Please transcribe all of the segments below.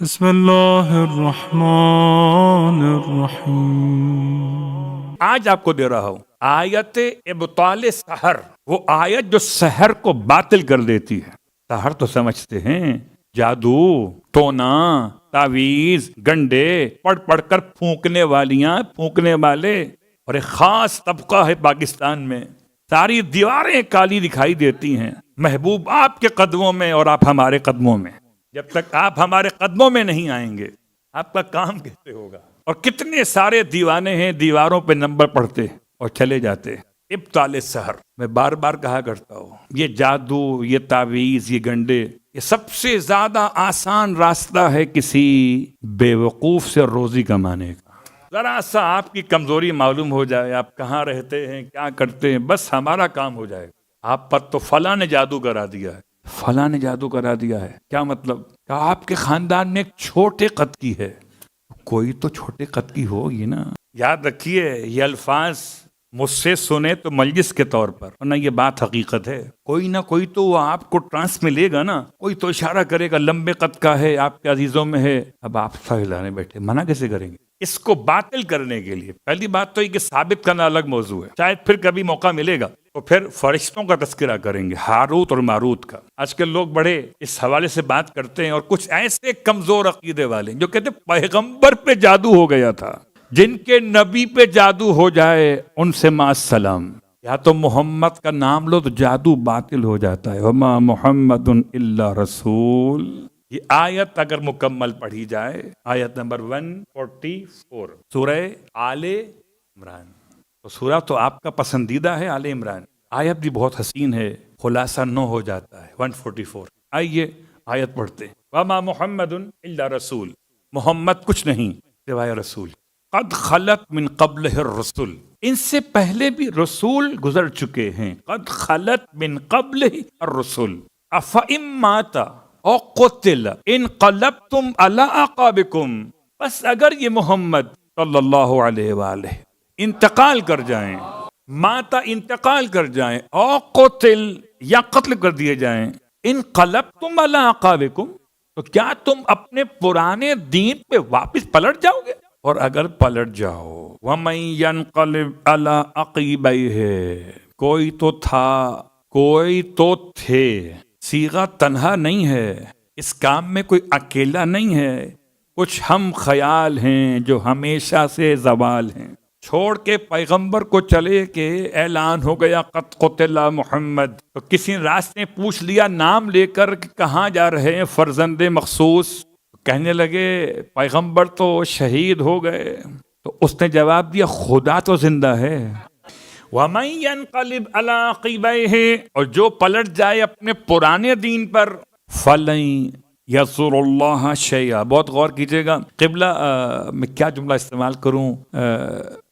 بسم اللہ الرحمن الرحیم۔ آج آپ کو دے رہا ہوں آیت ابطال سحر، وہ آیت جو سحر کو باطل کر دیتی ہے۔ سحر تو سمجھتے ہیں جادو، ٹونا، تعویذ، گنڈے پڑھ کر پھونکنے والیاں، پھونکنے والے، اور ایک خاص طبقہ ہے پاکستان میں، ساری دیواریں کالی دکھائی دیتی ہیں۔ محبوب آپ کے قدموں میں اور آپ ہمارے قدموں میں، جب تک آپ ہمارے قدموں میں نہیں آئیں گے آپ کا کام کیسے ہوگا؟ اور کتنے سارے دیوانے ہیں، دیواروں پہ نمبر پڑھتے اور چلے جاتے۔ ابطال سحر، میں بار بار کہا کرتا ہوں، یہ جادو، یہ تعویذ، یہ گنڈے، یہ سب سے زیادہ آسان راستہ ہے کسی بے وقوف سے روزی کمانے کا۔ ذرا سا آپ کی کمزوری معلوم ہو جائے، آپ کہاں رہتے ہیں، کیا کرتے ہیں، بس ہمارا کام ہو جائے گا۔ آپ پر تو فلاں نے جادو کرا دیا ہے، فلاں نے جادو کرا دیا ہے۔ کیا مطلب؟ کہ آپ کے خاندان میں ایک چھوٹے قد کی ہے، کوئی تو چھوٹے قد کی ہوگی نا۔ یاد رکھیے، یہ الفاظ مجھ سے سنے تو مجلس کے طور پر، ورنہ یہ بات حقیقت ہے۔ کوئی نہ کوئی تو وہ آپ کو ٹرانس میں لے گا نا، کوئی تو اشارہ کرے گا لمبے قد کا ہے، آپ کے عزیزوں میں ہے۔ اب آپ سہلانے بیٹھے، منع کیسے کریں گے؟ اس کو باطل کرنے کے لیے پہلی بات تو یہ کہ ثابت کرنا الگ موضوع ہے، شاید پھر کبھی موقع ملے گا تو پھر فرشتوں کا تذکرہ کریں گے، ہاروت اور ماروت کا۔ آج کل لوگ بڑے اس حوالے سے بات کرتے ہیں، اور کچھ ایسے کمزور عقیدے والے جو کہتے ہیں پیغمبر پہ جادو ہو گیا تھا۔ جن کے نبی پہ جادو ہو جائے ان سے مع السلام، یا تو محمد کا نام لو تو جادو باطل ہو جاتا ہے۔ وما محمد الا رسول، یہ آیت اگر مکمل پڑھی جائے، آیت نمبر 144 سورہ آل عمران، تو سورہ تو آپ کا پسندیدہ ہے آل عمران، آیت بھی بہت حسین ہے، خلاصہ 9 ہو جاتا ہے 144۔ آئیے آیت پڑھتے ہیں۔ وما محمد الا رسول، محمد کچھ نہیں سوائے رسول، قد خلت من قبلہ الرسل، ان سے پہلے بھی رسول گزر چکے ہیں، قد خلت من قبلہ الرسل، افئن مات او قتل انقلبتم علی اعقابکم، بس اگر یہ محمد صلی اللہ علیہ وآلہ انتقال کر جائیں، ماتا انتقال کر جائیں، او قتل یا قتل کر دیے جائیں، انقلبتم علی اعقابکم، تو کیا تم اپنے پرانے دین پہ واپس پلٹ جاؤ گے؟ اور اگر پلٹ جاؤ، وَمَن يَنْقَلِبْ عَلَىٰ عَقِبَيْهِ، کوئی تو تھا، کوئی تو تھے، صیغہ تنہا نہیں ہے، اس کام میں کوئی اکیلا نہیں ہے، کچھ ہم خیال ہیں جو ہمیشہ سے زوال ہیں۔ چھوڑ کے پیغمبر کو چلے کہ اعلان ہو گیا قد قتل محمد، تو کسی راستے پوچھ لیا نام لے کر کہ کہاں جا رہے ہیں فرزند مخصوص، کہنے لگے پیغمبر تو شہید ہو گئے، تو اس نے جواب دیا خدا تو زندہ ہے۔ وَمَن يَنْقَلِبْ عَلَىٰ عَقِبَيْهِ، اور جو پلٹ جائے اپنے پرانے دین پر، فَلَن يَضُرَّ اللَّهَ شَيْئًا، بہت غور کیجئے گا۔ قبلہ میں کیا جملہ استعمال کروں؟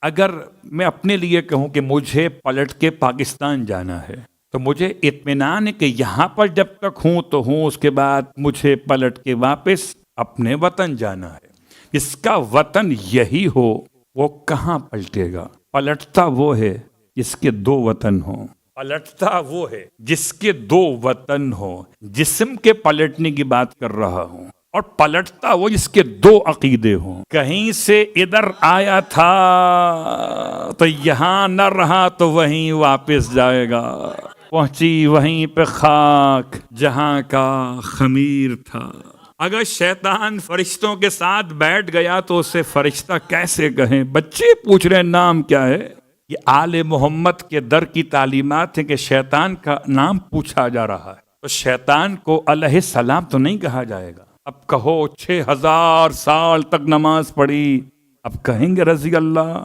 اگر میں اپنے لیے کہوں کہ مجھے پلٹ کے پاکستان جانا ہے، تو مجھے اطمینان ہے کہ یہاں پر جب تک ہوں تو ہوں، اس کے بعد مجھے پلٹ کے واپس اپنے وطن جانا ہے۔ جس کا وطن یہی ہو وہ کہاں پلٹے گا؟ پلٹتا وہ ہے جس کے 2 وطن ہوں، پلٹتا وہ ہے جس کے 2 وطن ہوں۔ جسم کے پلٹنے کی بات کر رہا ہوں، اور پلٹتا وہ جس کے 2 عقیدے ہوں۔ کہیں سے ادھر آیا تھا تو یہاں نہ رہا تو وہیں واپس جائے گا، پہنچی وہیں پہ خاک جہاں کا خمیر تھا۔ اگر شیطان فرشتوں کے ساتھ بیٹھ گیا تو اسے فرشتہ کیسے کہیں؟ بچے پوچھ رہے ہیں نام کیا ہے؟ یہ آل محمد کے در کی تعلیمات ہیں کہ شیطان کا نام پوچھا جا رہا ہے، تو شیطان کو علیہ السلام تو نہیں کہا جائے گا۔ اب کہو 6000 سال تک نماز پڑھی، اب کہیں گے رضی اللہ،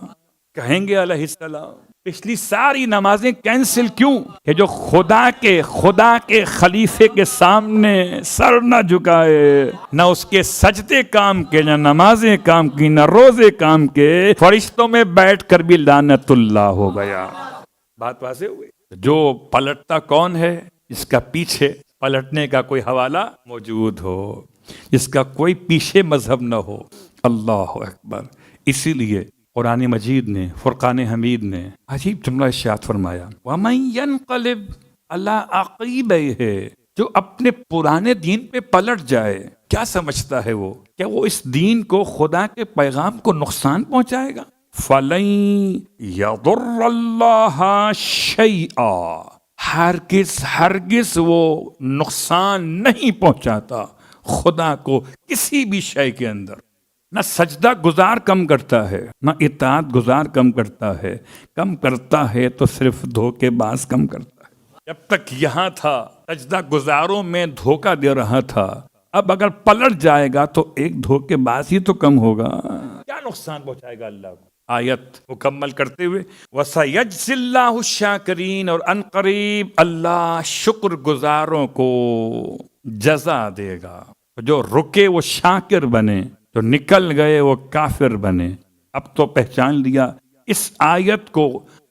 کہیں گے علیہ السلام؟ پچھلی ساری نمازیں کینسل کیوں؟ کہ جو خدا کے خلیفے کے سامنے سر نہ جھکائے، نہ اس کے سجدے کام کے، نہ نمازیں کام کی، نہ روزے کام کے، فرشتوں میں بیٹھ کر بھی لعنت اللہ ہو گیا۔ بات واضح ہوئی؟ جو پلٹتا کون ہے؟ جس کا پیچھے پلٹنے کا کوئی حوالہ موجود ہو، جس کا کوئی پیچھے مذہب نہ ہو۔ اللہ اکبر۔ اسی لیے قرآن مجید نے، فرقان حمید نے عجیب جملہ ارشاد فرمایا، وَمَن يَنْقَلِبْ عَلَىٰ عَقِبَيْهِ، جو اپنے پرانے دین پہ پلٹ جائے کیا سمجھتا ہے وہ؟ کیا وہ اس دین کو، خدا کے پیغام کو نقصان پہنچائے گا؟ فَلَن يَضُرَّ اللَّهَ شَيْئًا، ہرگز وہ نقصان نہیں پہنچاتا خدا کو کسی بھی شے کے اندر۔ نہ سجدہ گزار کم کرتا ہے، نہ اطاعت گزار کم کرتا ہے، کم کرتا ہے تو صرف دھوکے باز کم کرتا ہے۔ جب تک یہاں تھا سجدہ گزاروں میں دھوکہ دے رہا تھا، اب اگر پلٹ جائے گا تو ایک دھوکے باز ہی تو کم ہوگا، کیا نقصان پہنچائے گا اللہ کو؟ آیت مکمل کرتے ہوئے وَسَيَجْزِي اللَّهُ الشَّاكِرِينَ، اور ان قریب اللہ شکر گزاروں کو جزا دے گا۔ جو رکے وہ شاکر بنے، جو نکل گئے وہ کافر بنے۔ اب تو پہچان لیا اس آیت کو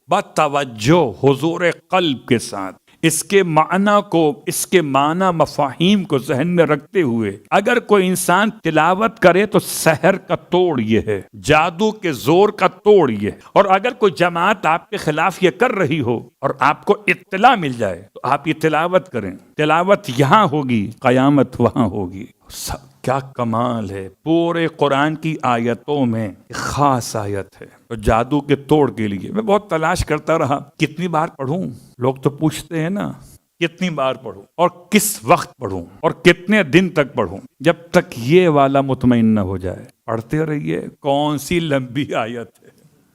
بتوجہ حضور قلب کے ساتھ، اس کے معنی کو، اس کے معنی مفاہیم کو ذہن میں رکھتے ہوئے اگر کوئی انسان تلاوت کرے تو سحر کا توڑ یہ ہے، جادو کے زور کا توڑ یہ ہے۔ اور اگر کوئی جماعت آپ کے خلاف یہ کر رہی ہو اور آپ کو اطلاع مل جائے تو آپ یہ تلاوت کریں، تلاوت یہاں ہوگی، قیامت وہاں ہوگی۔ کیا کمال ہے! پورے قرآن کی آیتوں میں ایک خاص آیت ہے تو جادو کے توڑ کے لیے میں بہت تلاش کرتا رہا، کتنی بار پڑھوں؟ لوگ تو پوچھتے ہیں نا کتنی بار پڑھوں اور کس وقت پڑھوں اور کتنے دن تک پڑھوں، جب تک یہ والا مطمئن نہ ہو جائے پڑھتے رہیے۔ کون سی لمبی آیت ہے!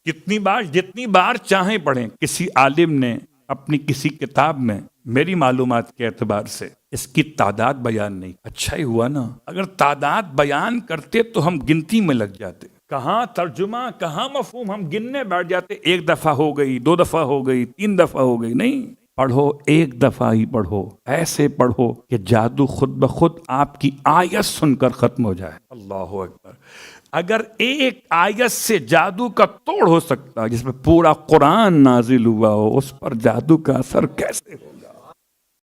کتنی بار، جتنی بار چاہیں پڑھیں۔ کسی عالم نے اپنی کسی کتاب میں میری معلومات کے اعتبار سے اس کی تعداد بیان نہیں۔ اچھا ہی ہوا نا، اگر تعداد بیان کرتے تو ہم گنتی میں لگ جاتے، کہاں ترجمہ کہاں مفہوم، ہم گننے بیٹھ جاتے، ایک دفعہ ہو گئی، 2 دفعہ ہو گئی، 3 دفعہ ہو گئی۔ نہیں، پڑھو، ایک دفعہ ہی پڑھو، ایسے پڑھو کہ جادو خود بخود آپ کی آیت سن کر ختم ہو جائے۔ اللہ اکبر! اگر ایک آیت سے جادو کا توڑ ہو سکتا ہے جس میں پورا قرآن نازل ہوا ہو، اس پر جادو کا اثر کیسے ہو؟